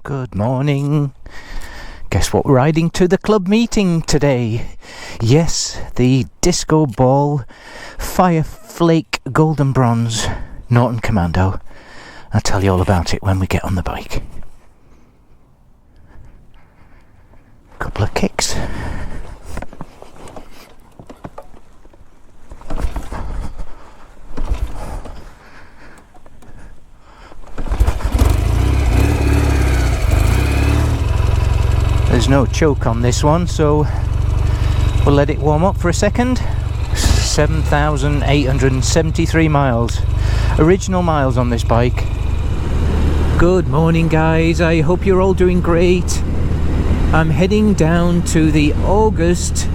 Good morning. Guess what we're riding to the club meeting today? Yes, the disco ball Fireflake golden bronze Norton Commando. I'll tell you all about it when we get on the bike. Couple of kicks. There's no choke on this one, so we'll let it warm up for a second. 7,873 miles. Original miles on this bike. Good morning, guys. I hope you're all doing great. I'm heading down to the August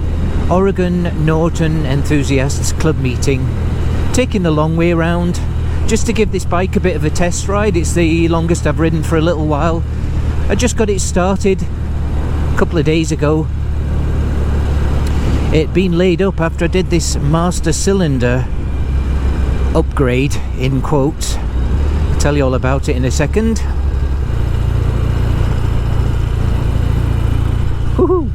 Oregon Norton Enthusiasts club meeting. Taking the long way around just to give this bike a bit of a test ride. It's the longest I've ridden for a little while. I just got it started a couple of days ago. It'd been laid up after I did this master cylinder upgrade, in quotes. I'll tell you all about it in a second. Woohoo!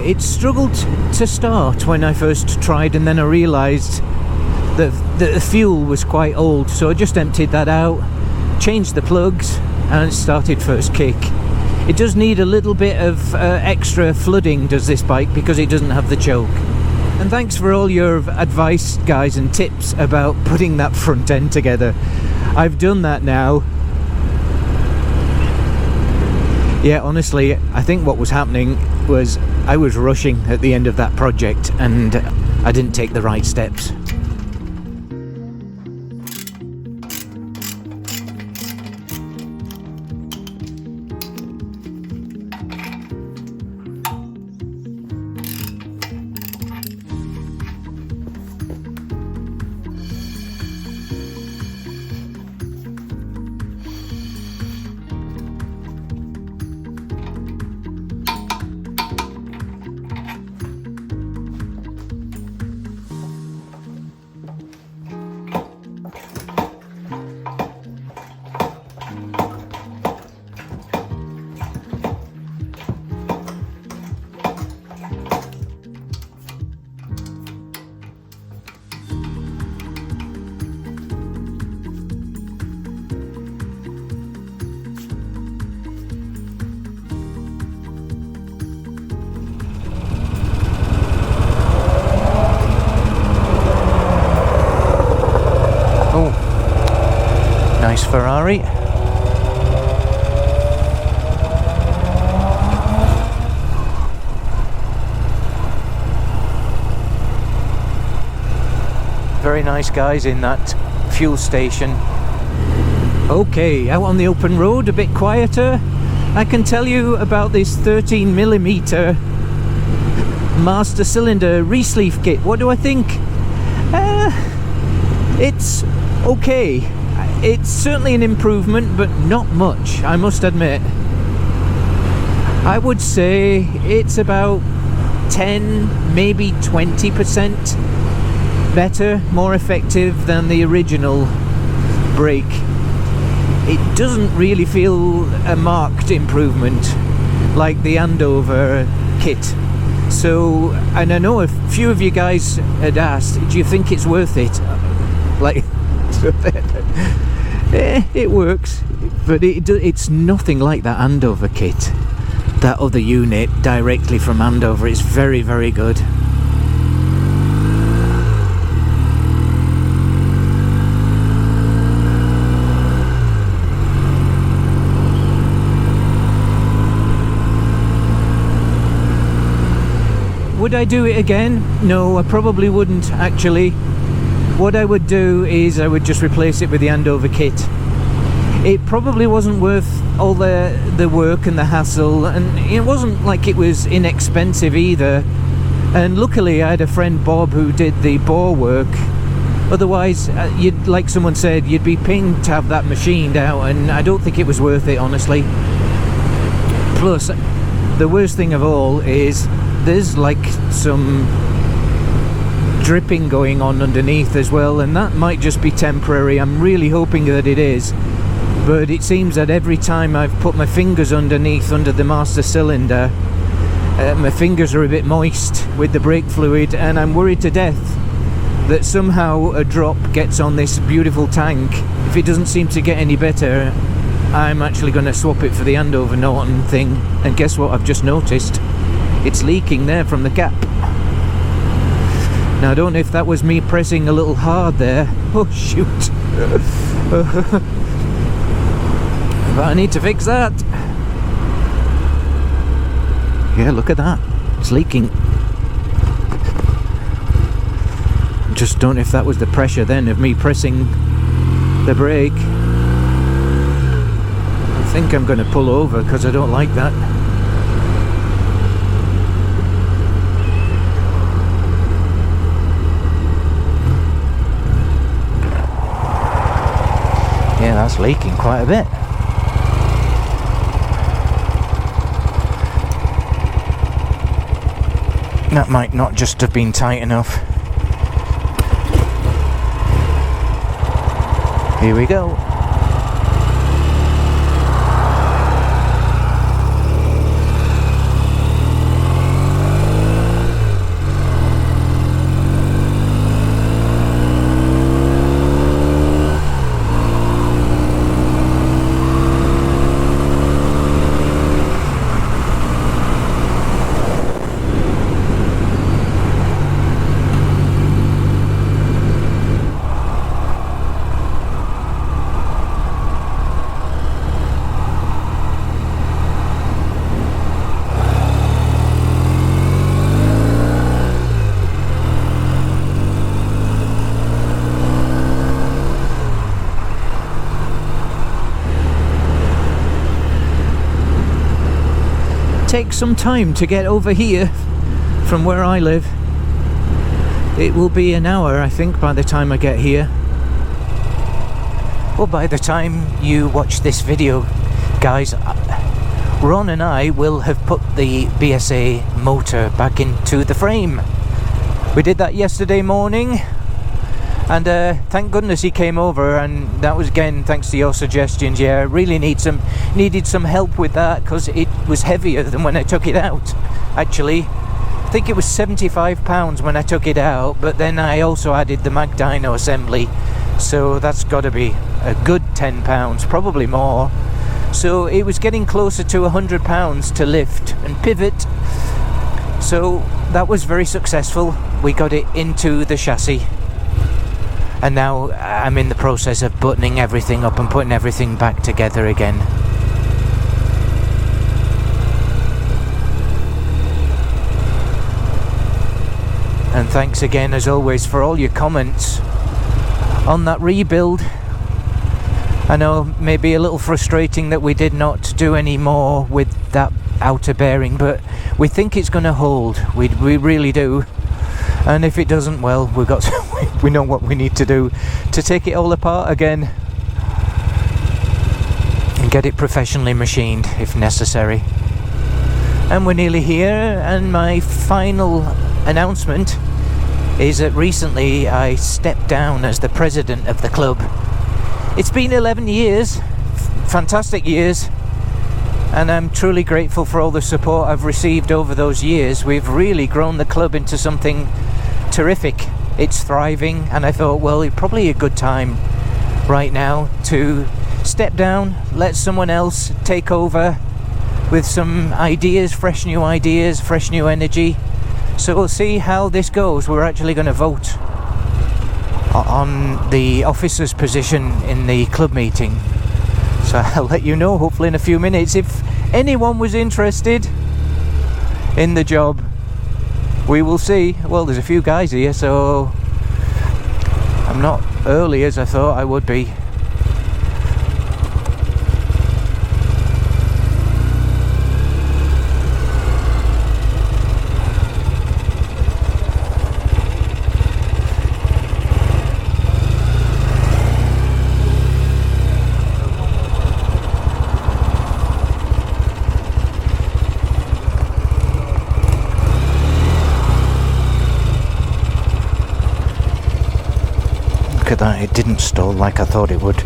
It struggled to start when I first tried, and then I realised that the fuel was quite old, so I just emptied that out, changed the plugs, and started first kick. It does need a little bit of extra flooding, does this bike, because it doesn't have the choke. And thanks for all your advice, guys, and tips about putting that front end together. I've done that now. Yeah, honestly, I think what was happening was I was rushing at the end of that project and I didn't take the right steps. Nice Ferrari. Very nice guys in that fuel station. Okay, out on the open road, a bit quieter. I can tell you about this 13mm master cylinder re-sleeve kit. What do I think? It's okay. It's certainly an improvement, but not much, I must admit. I would say it's about 10, maybe 20% better, more effective than the original brake. It doesn't really feel a marked improvement like the Andover kit. So, and I know a few of you guys had asked, do you think it's worth it? Like, it works, but it's nothing like that Andover kit. That other unit directly from Andover is very, very good. Would I do it again? No, I probably wouldn't actually. What I would do is I would just replace it with the Andover kit. It probably wasn't worth all the work and the hassle, and it wasn't like it was inexpensive either. And luckily I had a friend Bob who did the bore work. Otherwise, you'd, like someone said, you'd be paying to have that machined out, and I don't think it was worth it, honestly. Plus, the worst thing of all is there's like some dripping going on underneath as well, and that might just be temporary. I'm really hoping that it is, but it seems that every time I've put my fingers underneath under the master cylinder, my fingers are a bit moist with the brake fluid, and I'm worried to death that somehow a drop gets on this beautiful tank. If it doesn't seem to get any better, I'm actually going to swap it for the Andover Norton thing. And guess what I've just noticed? It's leaking there from the cap. Now I don't know if that was me pressing a little hard there. Oh shoot. But I need to fix that. Yeah, look at that. It's leaking. Just don't know if that was the pressure then of me pressing the brake. I think I'm going to pull over because I don't like that. Yeah, that's leaking quite a bit. That might not just have been tight enough. Here we go. Takes some time to get over here from where I live. It will be an hour, I think, by the time I get here. Well, by the time you watch this video, guys, Ron and I will have put the BSA motor back into the frame. We did that yesterday morning, and thank goodness he came over, and that was again thanks to your suggestions. Yeah, I really needed some help with that because it was heavier than when I took it out. Actually, I think it was 75 pounds when I took it out, but then I also added the mag dyno assembly, so that's got to be a good 10 pounds, probably more. So it was getting closer to 100 pounds to lift and pivot. So that was very successful. We got it into the chassis. And now I'm in the process of buttoning everything up and putting everything back together again. And thanks again, as always, for all your comments on that rebuild. I know maybe a little frustrating that we did not do any more with that outer bearing, but we think it's going to hold. We really do. And if it doesn't, well, we know what we need to do to take it all apart again and get it professionally machined if necessary. And we're nearly here, and my final announcement is that recently I stepped down as the president of the club. It's been 11 years, fantastic years, and I'm truly grateful for all the support I've received over those years. We've really grown the club into something terrific. It's thriving, and I thought, well, it's probably a good time right now to step down, let someone else take over with some ideas, fresh new energy. So we'll see how this goes. We're actually going to vote on the officer's position in the club meeting, so I'll let you know hopefully in a few minutes. If anyone was interested in the job, we will see. Well, there's a few guys here, so I'm not early as I thought I would be. at that, it didn't stall like I thought it would.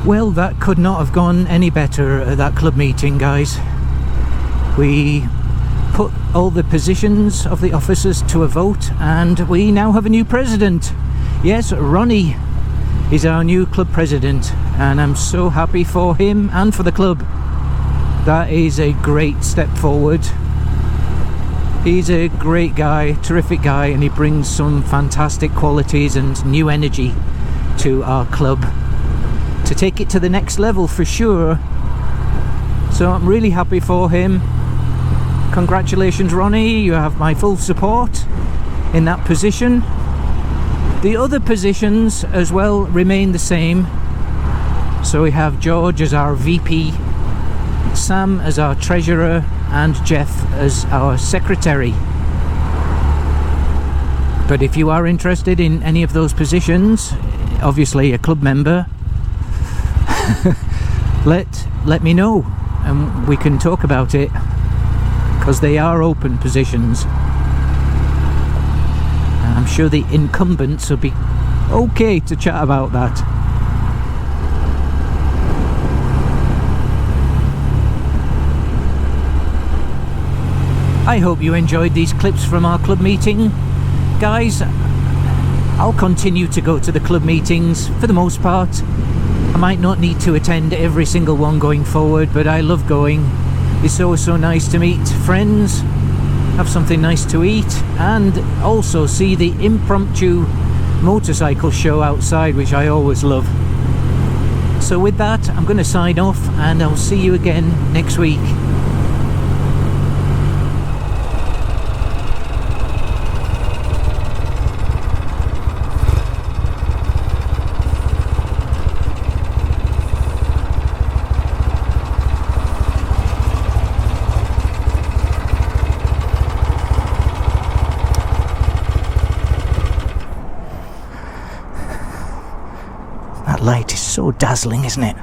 Well, that could not have gone any better at that club meeting, guys. We put all the positions of the officers to a vote, and we now have a new president. Yes, Ronnie is our new club president, and I'm so happy for him and for the club. That is a great step forward. He's a great guy, terrific guy, and he brings some fantastic qualities and new energy to our club to take it to the next level for sure. So I'm really happy for him. Congratulations, Ronnie, you have my full support in that position. The other positions as well remain the same. So we have George as our VP, Sam as our treasurer, and Jeff as our secretary. But if you are interested in any of those positions, obviously a club member, let me know and we can talk about it, because they are open positions. I'm sure the incumbents will be okay to chat about that. I hope you enjoyed these clips from our club meeting. Guys, I'll continue to go to the club meetings for the most part. I might not need to attend every single one going forward, but I love going. It's always so nice to meet friends, have something nice to eat, and also see the impromptu motorcycle show outside, which I always love. So with that, I'm going to sign off, and I'll see you again next week. Light is so dazzling, isn't it?